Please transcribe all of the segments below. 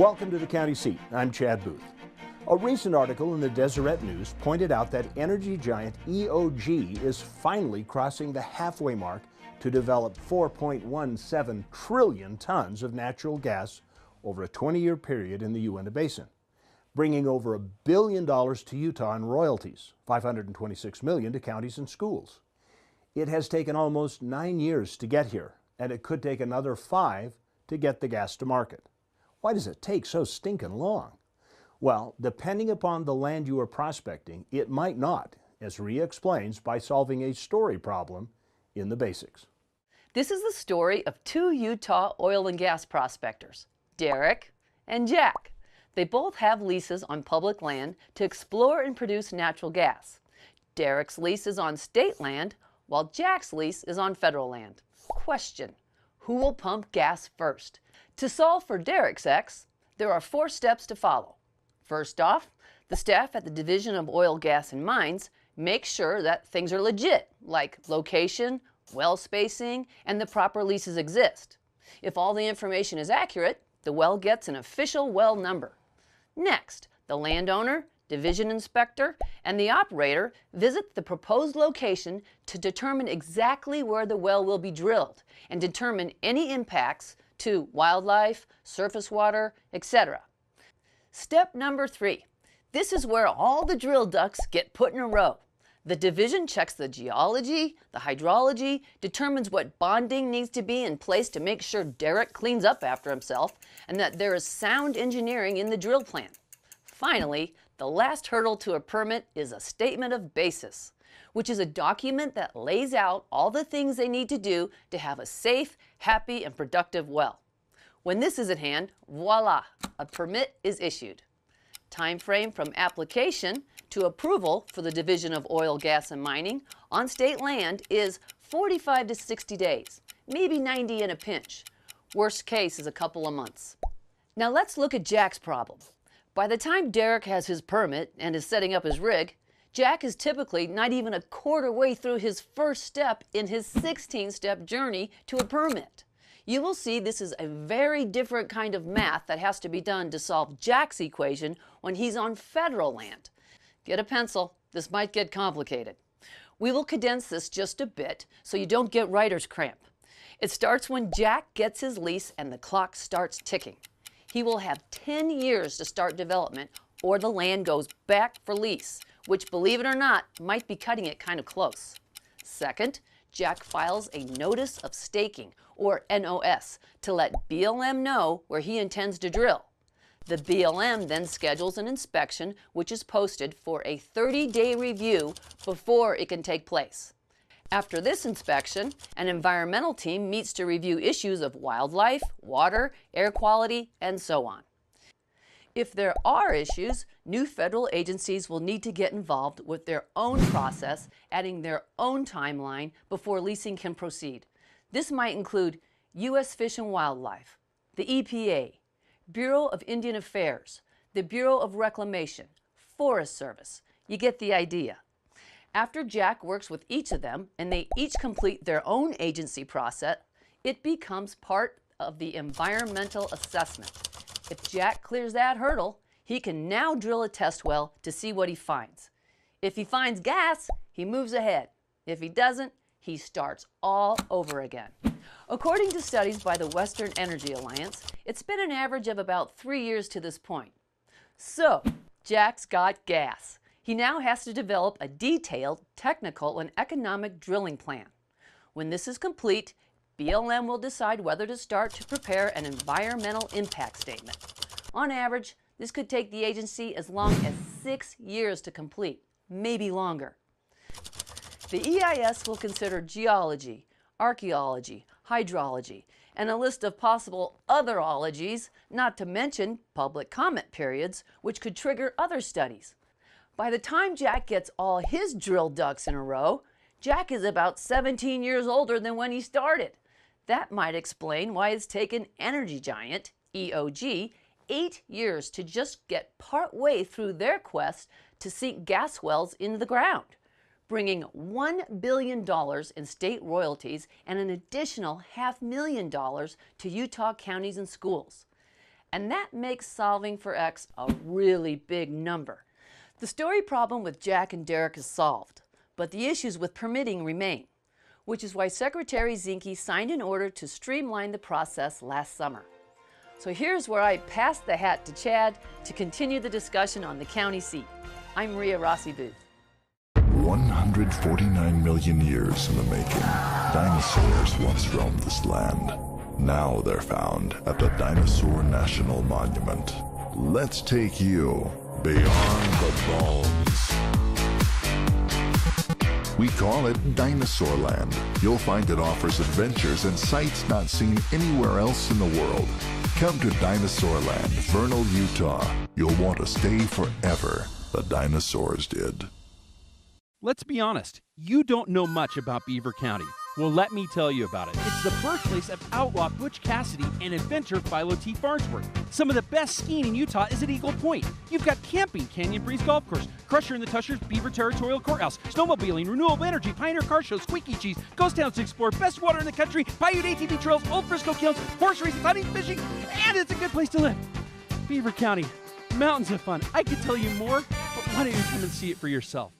Welcome to the County Seat. I'm Chad Booth. A recent article in the Deseret News pointed out that energy giant EOG is finally crossing the halfway mark to develop 4.17 trillion tons of natural gas over a 20-year period in the Uinta Basin, bringing over $1 billion to Utah in royalties, $526 million to counties and schools. It has taken almost 9 years to get here, and it could take another 5 to get the gas to market. Why does it take so stinking long? Well, depending upon the land you are prospecting, it might not, as Rhea explains by solving a story problem in the basics. This is the story of two Utah oil and gas prospectors, Derek and Jack. They both have leases on public land to explore and produce natural gas. Derek's lease is on state land, while Jack's lease is on federal land. Question: who will pump gas first? To solve for Derek's ex, there are 4 steps to follow. First off, the staff at the Division of Oil, Gas, and Mines make sure that things are legit, like location, well spacing, and the proper leases exist. If all the information is accurate, the well gets an official well number. Next, the landowner, division inspector, and the operator visit the proposed location to determine exactly where the well will be drilled and determine any impacts to wildlife, surface water, etc. Step number 3. This is where all the drill ducks get put in a row. The division checks the geology, the hydrology, determines what bonding needs to be in place to make sure Derek cleans up after himself, and that there is sound engineering in the drill plan. Finally, the last hurdle to a permit is a statement of basis, which is a document that lays out all the things they need to do to have a safe, happy, and productive well. When this is at hand, voila, a permit is issued. Time frame from application to approval for the Division of Oil, Gas, and Mining on state land is 45 to 60 days, maybe 90 in a pinch. Worst case is a couple of months. Now let's look at Jack's problem. By the time Derek has his permit and is setting up his rig, Jack is typically not even a quarter way through his first step in his 16-step journey to a permit. You will see this is a very different kind of math that has to be done to solve Jack's equation when he's on federal land. Get a pencil, this might get complicated. We will condense this just a bit so you don't get writer's cramp. It starts when Jack gets his lease and the clock starts ticking. He will have 10 years to start development or the land goes back for lease, which, believe it or not, might be cutting it kind of close. Second, Jack files a Notice of Staking, or NOS, to let BLM know where he intends to drill. The BLM then schedules an inspection, which is posted for a 30-day review before it can take place. After this inspection, an environmental team meets to review issues of wildlife, water, air quality, and so on. If there are issues, new federal agencies will need to get involved with their own process, adding their own timeline before leasing can proceed. This might include U.S. Fish and Wildlife, the EPA, Bureau of Indian Affairs, the Bureau of Reclamation, Forest Service. You get the idea. After Jack works with each of them and they each complete their own agency process, it becomes part of the environmental assessment. If Jack clears that hurdle, he can now drill a test well to see what he finds. If he finds gas, he moves ahead. If he doesn't, he starts all over again. According to studies by the Western Energy Alliance, it's been an average of about 3 years to this point. So, Jack's got gas. He now has to develop a detailed, technical, and economic drilling plan. When this is complete, BLM will decide whether to start to prepare an environmental impact statement. On average, this could take the agency as long as 6 years to complete, maybe longer. The EIS will consider geology, archaeology, hydrology, and a list of possible other ologies, not to mention public comment periods, which could trigger other studies. By the time Jack gets all his drill ducks in a row, Jack is about 17 years older than when he started. That might explain why it's taken energy giant, EOG, 8 years to just get part way through their quest to sink gas wells into the ground, bringing $1 billion in state royalties and an additional $500,000 to Utah counties and schools. And that makes solving for X a really big number. The story problem with Jack and Derek is solved, but the issues with permitting remain, which is why Secretary Zinke signed an order to streamline the process last summer. So here's where I pass the hat to Chad to continue the discussion on the county seat. I'm Maria Rossi Booth. 149 million years in the making, dinosaurs once roamed this land. Now they're found at the Dinosaur National Monument. Let's take you beyond the bones. We call it Dinosaur Land. You'll find it offers adventures and sights not seen anywhere else in the world. Come to Dinosaur Land, Vernal, Utah. You'll want to stay forever. The dinosaurs did. Let's be honest, you don't know much about Beaver County. Well, let me tell you about it. It's the birthplace of outlaw Butch Cassidy and inventor Philo T. Farnsworth. Some of the best skiing in Utah is at Eagle Point. You've got camping, Canyon Breeze Golf Course, Crusher and the Tushers Beaver Territorial Courthouse, snowmobiling, renewable energy, Pioneer Car Show, Squeaky Cheese, Ghost Towns to explore, best water in the country, Paiute ATV trails, Old Frisco Kilns, horse races, hunting, fishing, and it's a good place to live. Beaver County, mountains of fun. I could tell you more, but why don't you come and see it for yourself?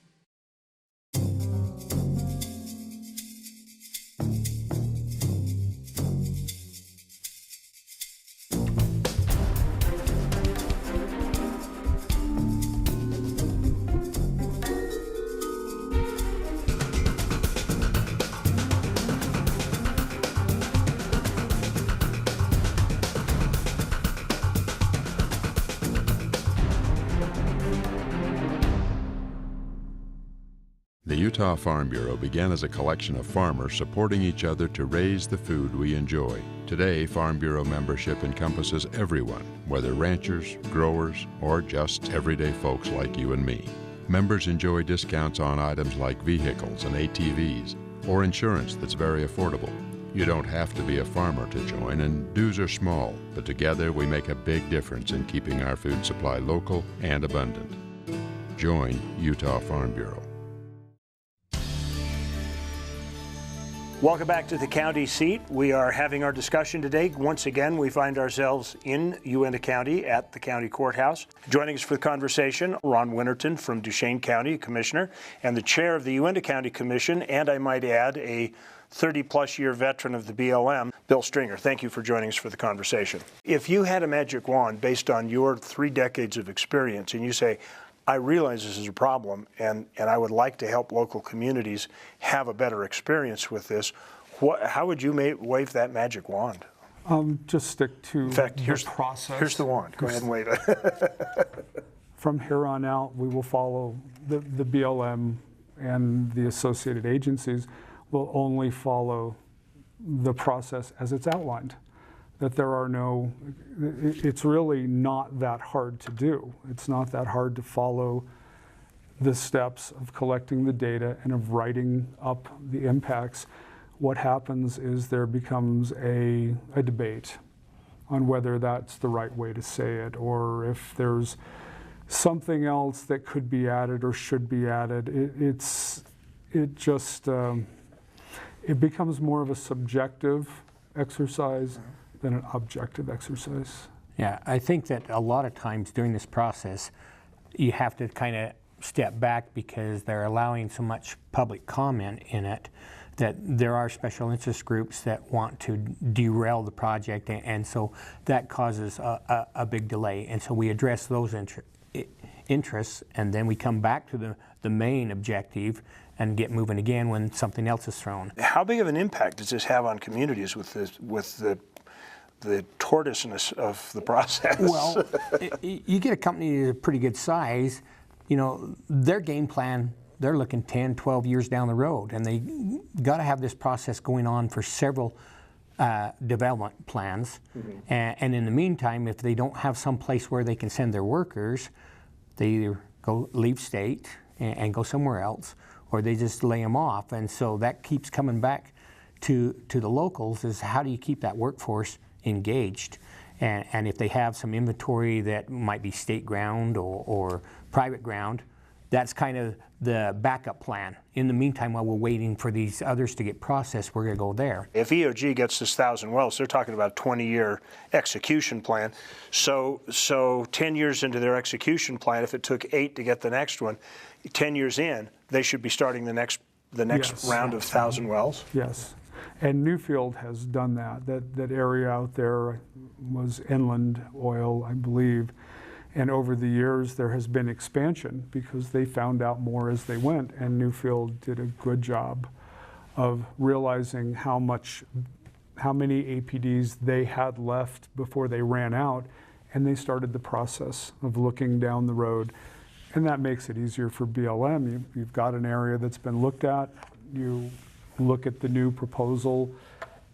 The Utah Farm Bureau began as a collection of farmers supporting each other to raise the food we enjoy. Today, Farm Bureau membership encompasses everyone, whether ranchers, growers, or just everyday folks like you and me. Members enjoy discounts on items like vehicles and ATVs, or insurance that's very affordable. You don't have to be a farmer to join, and dues are small, but together we make a big difference in keeping our food supply local and abundant. Join Utah Farm Bureau. Welcome back to the county seat. We are having our discussion today. Once again, we find ourselves in Uintah County at the county courthouse. Joining us for the conversation, Ron Winterton from Duchesne County, Commissioner, and the chair of the Uintah County Commission, and I might add, a 30-plus year veteran of the BLM, Bill Stringer. Thank you for joining us for the conversation. If you had a magic wand based on your 3 decades of experience, and you say, I realize this is a problem, and I would like to help local communities have a better experience with this, how would you wave that magic wand? Just stick to the process. Here's the wand. Go ahead and wave it. From here on out, we will follow the BLM and the associated agencies will only follow the process as it's outlined. That there are no, it's really not that hard to do. It's not that hard to follow the steps of collecting the data and of writing up the impacts. What happens is there becomes a debate on whether that's the right way to say it, or if there's something else that could be added or should be added. It becomes more of a subjective exercise than an objective exercise. Yeah, I think that a lot of times during this process, you have to kind of step back because they're allowing so much public comment in it that there are special interest groups that want to derail the project, and so that causes a big delay. And so we address those interests, and then we come back to the main objective and get moving again when something else is thrown. How big of an impact does this have on communities with the tortoiseness of the process? Well, you get a company that's a pretty good size, you know, their game plan, they're looking 10, 12 years down the road, and they got to have this process going on for several development plans. Mm-hmm. And in the meantime, if they don't have some place where they can send their workers, they either leave state and go somewhere else, or they just lay them off. And so that keeps coming back to the locals, is how do you keep that workforce engaged? And if they have some inventory that might be state ground or private ground, that's kind of the backup plan. In the meantime, while we're waiting for these others to get processed, we're going to go there. If EOG gets this 1,000 wells, they're talking about a 20-year execution plan. So 10 years into their execution plan, if it took 8 to get the next one, 10 years in, they should be starting the next Yes. round of 1,000 wells. Yes, and Newfield has done that. That area out there was inland oil, I believe. And over the years, there has been expansion because they found out more as they went, and Newfield did a good job of realizing how many APDs they had left before they ran out, and they started the process of looking down the road. And that makes it easier for BLM. You've got an area that's been looked at, you look at the new proposal,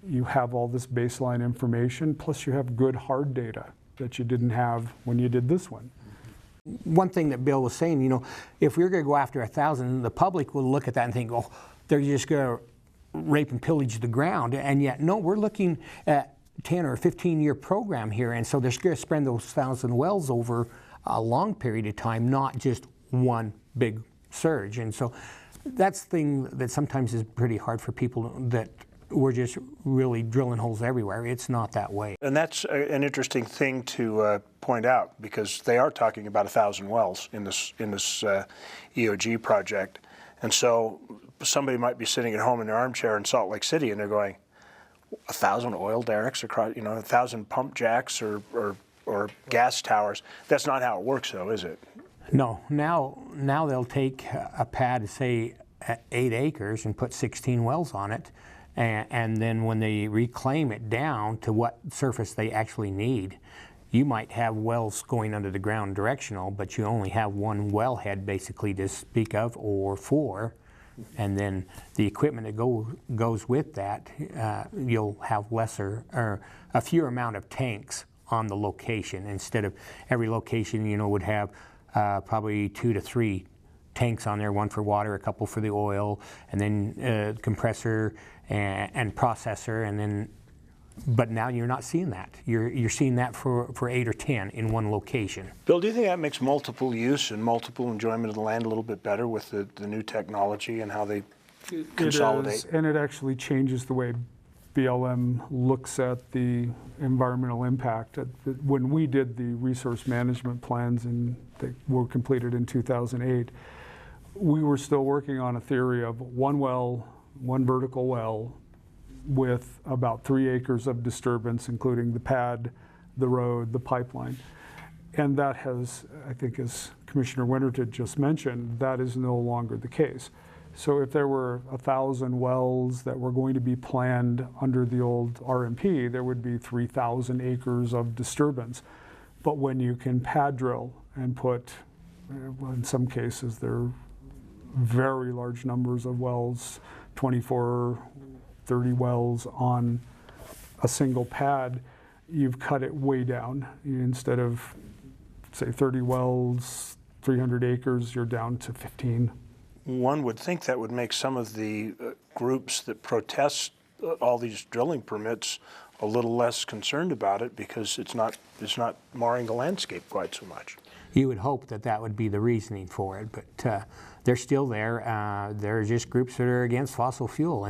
you have all this baseline information, plus you have good hard data that you didn't have when you did this one. One thing that Bill was saying, you know, if we're going to go after 1,000, the public will look at that and think, oh, they're just going to rape and pillage the ground. And yet, no, we're looking at 10 or 15-year program here, and so they're going to spread those 1,000 wells over a long period of time, not just one big surge. And so that's the thing that sometimes is pretty hard for people, that we're just really drilling holes everywhere. It's not that way. And that's an interesting thing to point out, because they are talking about 1,000 wells in this EOG project. And so somebody might be sitting at home in their armchair in Salt Lake City and they're going, 1,000 oil derricks across, 1,000 pump jacks or gas towers. That's not how it works, though, is it? No. Now they'll take a pad, say, 8 acres and put 16 wells on it. And then when they reclaim it down to what surface they actually need, you might have wells going under the ground directional, but you only have one wellhead basically to speak of, or 4. And then the equipment that goes with that, you'll have lesser, or a fewer amount of tanks on the location. Instead of every location, would have probably 2 to 3 tanks on there, one for water, a couple for the oil, and then compressor and processor, and then. But now you're not seeing that. You're seeing that for 8 or 10 in one location. Bill, do you think that makes multiple use and multiple enjoyment of the land a little bit better with the new technology and how they consolidate? It is, and it actually changes the way BLM looks at the environmental impact. When we did the resource management plans that were completed in 2008, we were still working on a theory of one well, one vertical well, with about 3 acres of disturbance, including the pad, the road, the pipeline. And that has, I think, as Commissioner Winterton just mentioned, that is no longer the case. So if there were 1,000 wells that were going to be planned under the old RMP, there would be 3,000 acres of disturbance. But when you can pad drill and put, well, in some cases, there are very large numbers of wells, 24, 30 wells on a single pad, you've cut it way down. Instead of, say, 30 wells, 300 acres, you're down to 15. One would think that would make some of the groups that protest all these drilling permits a little less concerned about it, because it's not marring the landscape quite so much. You would hope that would be the reasoning for it, but they're still there. There are just groups that are against fossil fuel.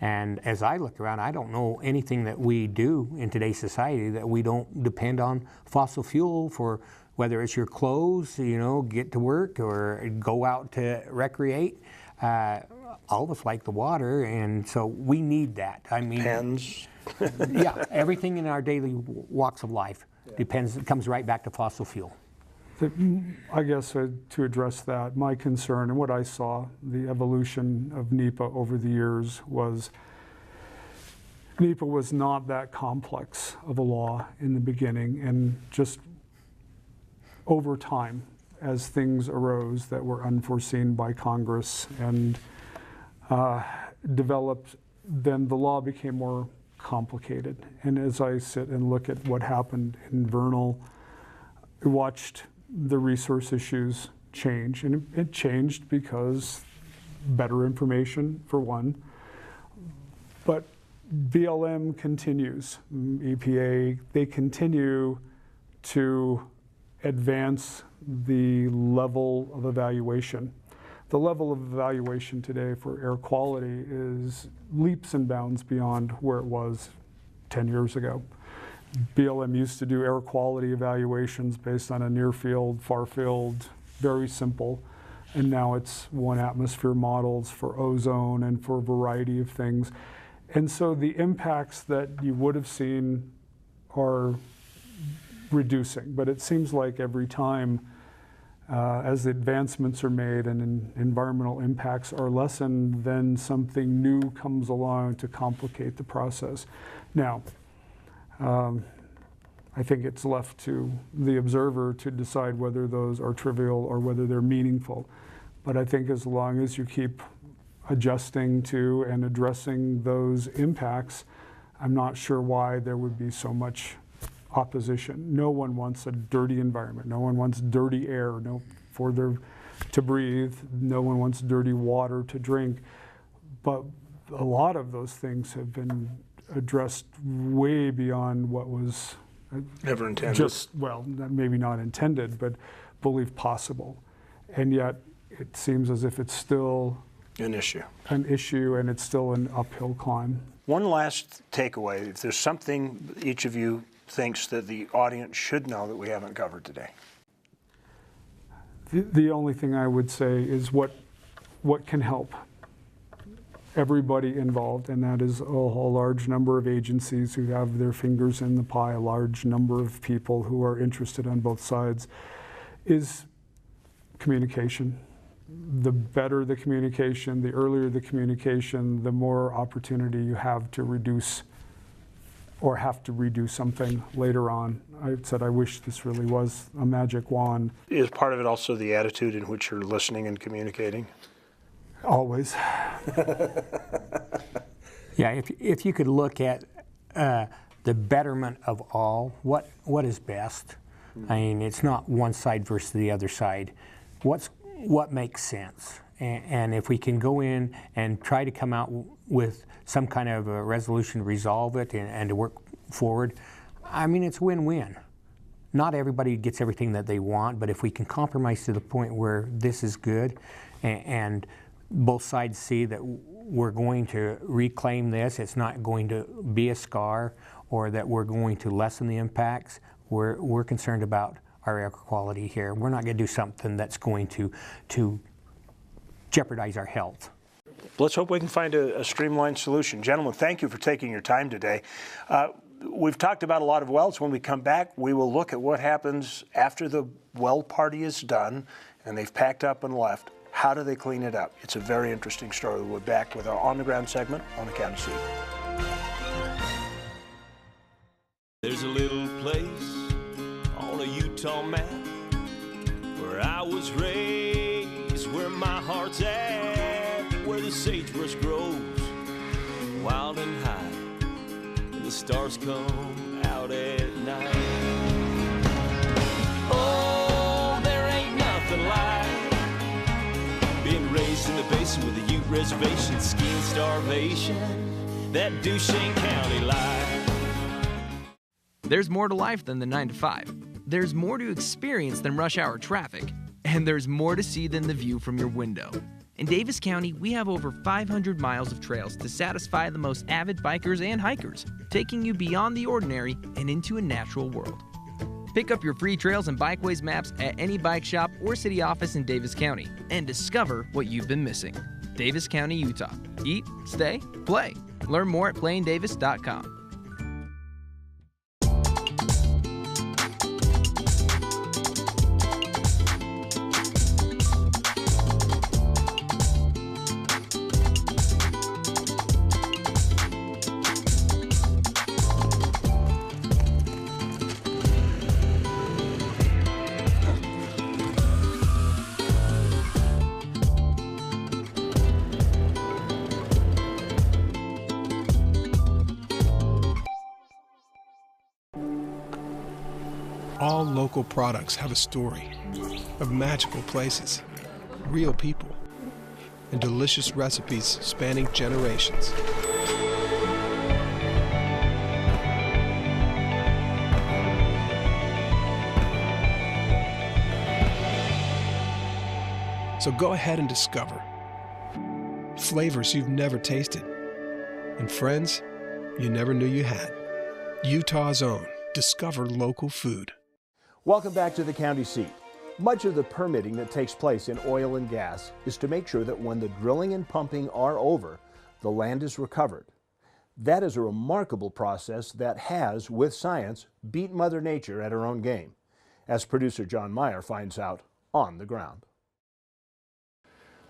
And as I look around, I don't know anything that we do in today's society that we don't depend on fossil fuel for, whether it's your clothes, get to work or go out to recreate. All of us like the water, and so we need that. I mean, Pens. Yeah, everything in our daily walks of life comes right back to fossil fuel. I guess to address that, my concern and what I saw, the evolution of NEPA over the years, was NEPA was not that complex of a law in the beginning, and just over time, as things arose that were unforeseen by Congress and developed, then the law became more complicated. And as I sit and look at what happened in Vernal, I watched the resource issues change, and it changed because better information, for one, but BLM continues, EPA, they continue to advance the level of evaluation. The level of evaluation today for air quality is leaps and bounds beyond where it was 10 years ago. BLM used to do air quality evaluations based on a near field, far field, very simple. And now it's 1 atmosphere models for ozone and for a variety of things. And so the impacts that you would have seen are reducing, but it seems like every time as advancements are made and environmental impacts are lessened, then something new comes along to complicate the process. Now, I think it's left to the observer to decide whether those are trivial or whether they're meaningful. But I think as long as you keep adjusting to and addressing those impacts, I'm not sure why there would be so much opposition. No one wants a dirty environment. No one wants dirty air to breathe. No one wants dirty water to drink. But a lot of those things have been addressed way beyond what was never intended. Well, maybe not intended, but believed possible. And yet it seems as if it's still an issue, and it's still an uphill climb. One last takeaway, if there's something each of you thinks that the audience should know that we haven't covered today. The only thing I would say is what can help everybody involved, and that is a large number of agencies who have their fingers in the pie, a large number of people who are interested on both sides, is communication. The better the communication, the earlier the communication, the more opportunity you have to reduce or have to redo something later on. I said I wish this really was a magic wand. Is part of it also the attitude in which you're listening and communicating? Always. Yeah, if you could look at the betterment of all, what is best? I mean, it's not one side versus the other side. What makes sense? And if we can go in and try to come out with some kind of a resolution to resolve it and to work forward, I mean, it's win-win. Not everybody gets everything that they want, but if we can compromise to the point where this is good and both sides see that we're going to reclaim this, it's not going to be a scar, or that we're going to lessen the impacts, we're concerned about our air quality here. We're not going to do something that's going to jeopardize our health. Let's hope we can find a streamlined solution. Gentlemen, thank you for taking your time today. We've talked about a lot of wells. When we come back, we will look at what happens after the well party is done and they've packed up and left. How do they clean it up? It's a very interesting story. We'll be back with our On the Ground segment on the County Seat. There's a little place on a Utah map where I was raised, where my heart's at, where the sagebrush grows wild and high, and the stars come out at night. Oh, there ain't nothing like being raised in the basin with a Ute reservation, skiing starvation, that Duchesne County life. There's more to life than the 9 to 5. There's more to experience than rush hour traffic. And there's more to see than the view from your window. In Davis County, we have over 500 miles of trails to satisfy the most avid bikers and hikers, taking you beyond the ordinary and into a natural world. Pick up your free trails and bikeways maps at any bike shop or city office in Davis County and discover what you've been missing. Davis County, Utah. Eat, stay, play. Learn more at playindavis.com. All local products have a story of magical places, real people, and delicious recipes spanning generations. So go ahead and discover flavors you've never tasted and friends you never knew you had. Utah's own. Discover local food. Welcome back to the county seat. Much of the permitting that takes place in oil and gas is to make sure that when the drilling and pumping are over, the land is recovered. That is a remarkable process that has, with science, beat Mother Nature at her own game, as producer John Meyer finds out on the ground.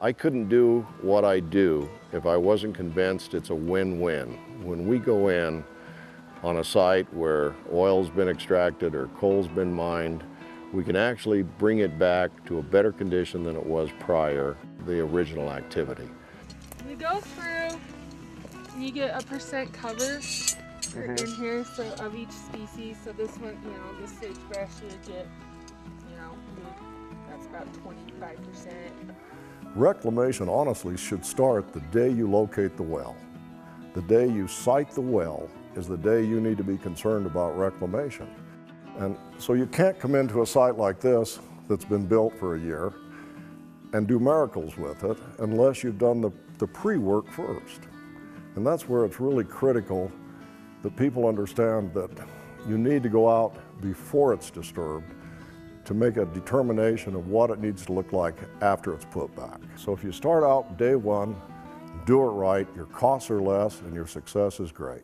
I couldn't do what I do if I wasn't convinced it's a win-win. When we go in on a site where oil's been extracted or coal's been mined, we can actually bring it back to a better condition than it was prior to the original activity. You go through, and you get a % cover in here, so of each species. So this one, you know, this sagebrush you would get, you know, that's about 25%. Reclamation honestly should start the day you locate the well. The day you site the well is the day you need to be concerned about reclamation. And so you can't come into a site like this that's been built for a year and do miracles with it unless you've done the pre-work first. And that's where it's really critical that people understand that you need to go out before it's disturbed to make a determination of what it needs to look like after it's put back. So if you start out day one, do it right, your costs are less and your success is great.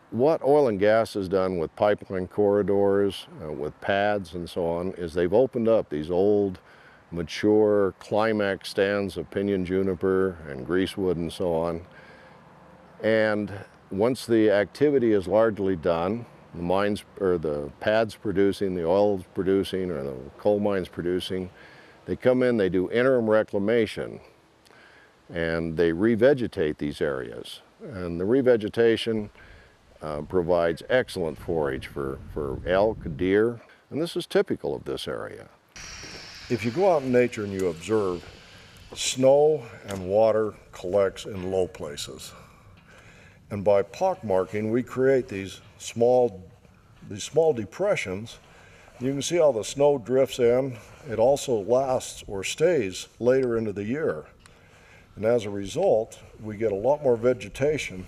What oil and gas has done with pipeline corridors, with pads and so on, is they've opened up these old, mature climax stands of pinyon juniper and greasewood and so on. And once the activity is largely done, the mines or the pads producing, the oil's producing, or the coal mines producing, they come in, they do interim reclamation, and they revegetate these areas. And the revegetation provides excellent forage for elk, deer, and this is typical of this area. If you go out in nature and you observe, snow and water collects in low places. And by pockmarking, we create these small depressions. You can see how the snow drifts in. It also lasts or stays later into the year. And as a result, we get a lot more vegetation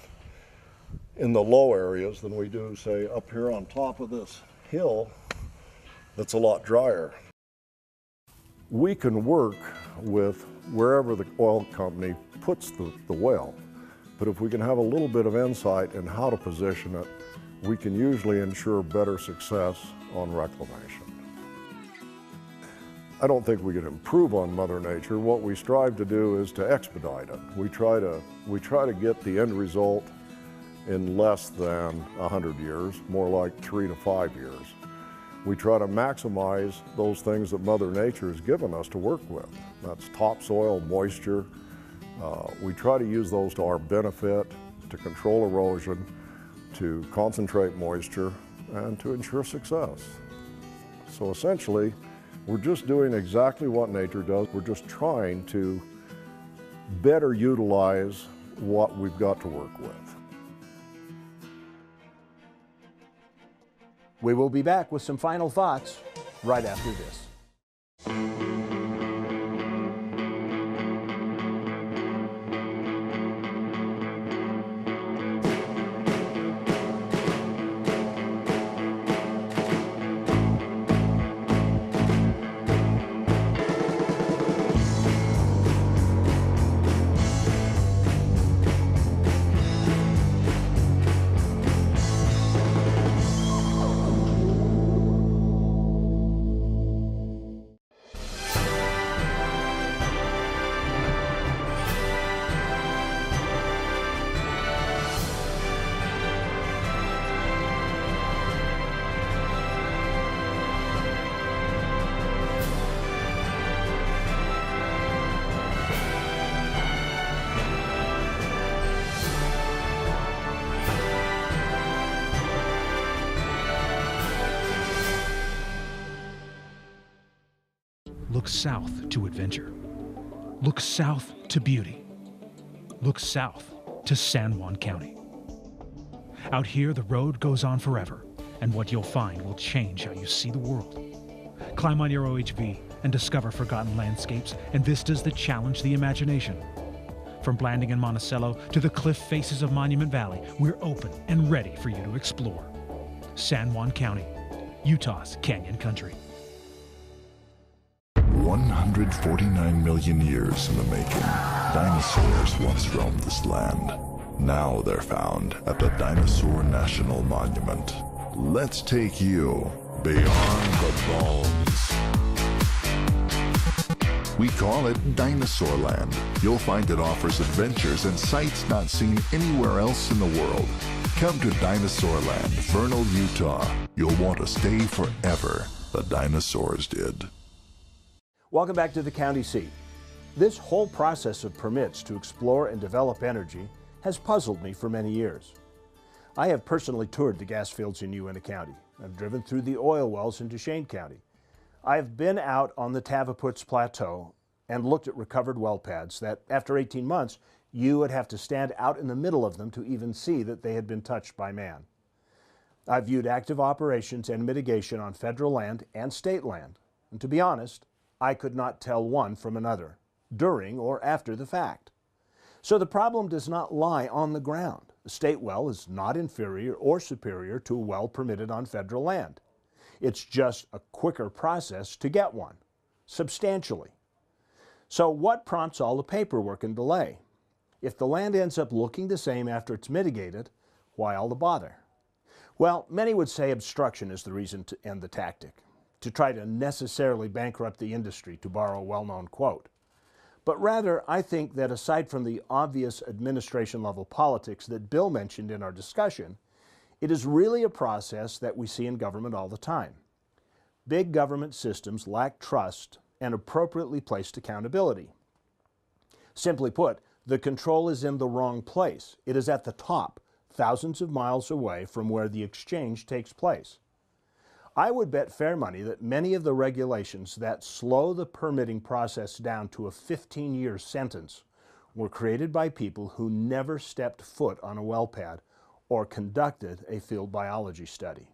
in the low areas than we do, say, up here on top of this hill that's a lot drier. We can work with wherever the oil company puts the well, but if we can have a little bit of insight in how to position it, we can usually ensure better success on reclamation. I don't think we can improve on Mother Nature. What we strive to do is to expedite it. We try to get the end result in less than 100 years, more like 3 to 5 years. We try to maximize those things that Mother Nature has given us to work with. That's topsoil, moisture. We try to use those to our benefit, to control erosion, to concentrate moisture, and to ensure success. So essentially, we're just doing exactly what nature does. We're just trying to better utilize what we've got to work with. We will be back with some final thoughts right after this. Look south to adventure. Look south to beauty. Look south to San Juan County. Out here, the road goes on forever, and what you'll find will change how you see the world. Climb on your OHV and discover forgotten landscapes and vistas that challenge the imagination. From Blanding and Monticello to the cliff faces of Monument Valley, we're open and ready for you to explore. San Juan County, Utah's Canyon Country. 149 million years in the making, dinosaurs once roamed this land. Now they're found at the Dinosaur National Monument. Let's take you beyond the bones. We call it Dinosaur Land. You'll find it offers adventures and sights not seen anywhere else in the world. Come to Dinosaur Land, Vernal, Utah. You'll want to stay forever. The dinosaurs did. Welcome back to the county seat. This whole process of permits to explore and develop energy has puzzled me for many years. I have personally toured the gas fields in Uintah County. I've driven through the oil wells in Duchesne County. I've been out on the Tavaputs Plateau and looked at recovered well pads that, after 18 months, you would have to stand out in the middle of them to even see that they had been touched by man. I've viewed active operations and mitigation on federal land and state land, and to be honest, I could not tell one from another, during or after the fact. So the problem does not lie on the ground. A state well is not inferior or superior to a well permitted on federal land. It's just a quicker process to get one, substantially. So what prompts all the paperwork and delay? If the land ends up looking the same after it's mitigated, why all the bother? Well, many would say obstruction is the reason and the tactic, to try to necessarily bankrupt the industry, to borrow a well-known quote. But rather, I think that aside from the obvious administration-level politics that Bill mentioned in our discussion, it is really a process that we see in government all the time. Big government systems lack trust and appropriately placed accountability. Simply put, the control is in the wrong place. It is at the top, thousands of miles away from where the exchange takes place. I would bet fair money that many of the regulations that slow the permitting process down to a 15-year sentence were created by people who never stepped foot on a well pad or conducted a field biology study.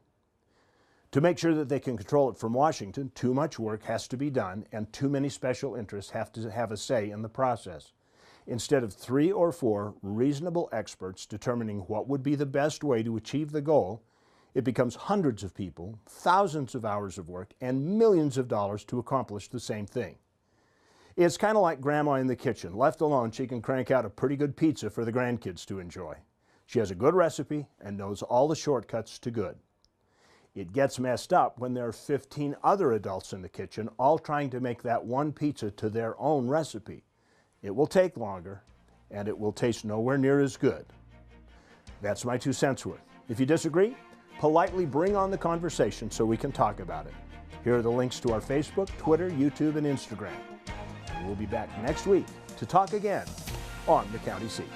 To make sure that they can control it from Washington, too much work has to be done and too many special interests have to have a say in the process. Instead of 3 or 4 reasonable experts determining what would be the best way to achieve the goal, it becomes hundreds of people, thousands of hours of work, and millions of dollars to accomplish the same thing. It's kind of like Grandma in the kitchen. Left alone, she can crank out a pretty good pizza for the grandkids to enjoy. She has a good recipe and knows all the shortcuts to good. It gets messed up when there are 15 other adults in the kitchen all trying to make that one pizza to their own recipe. It will take longer, and it will taste nowhere near as good. That's my 2 cents worth. If you disagree, politely bring on the conversation so we can talk about it. Here are the links to our Facebook, Twitter, YouTube, and Instagram. And we'll be back next week to talk again on the County Seat.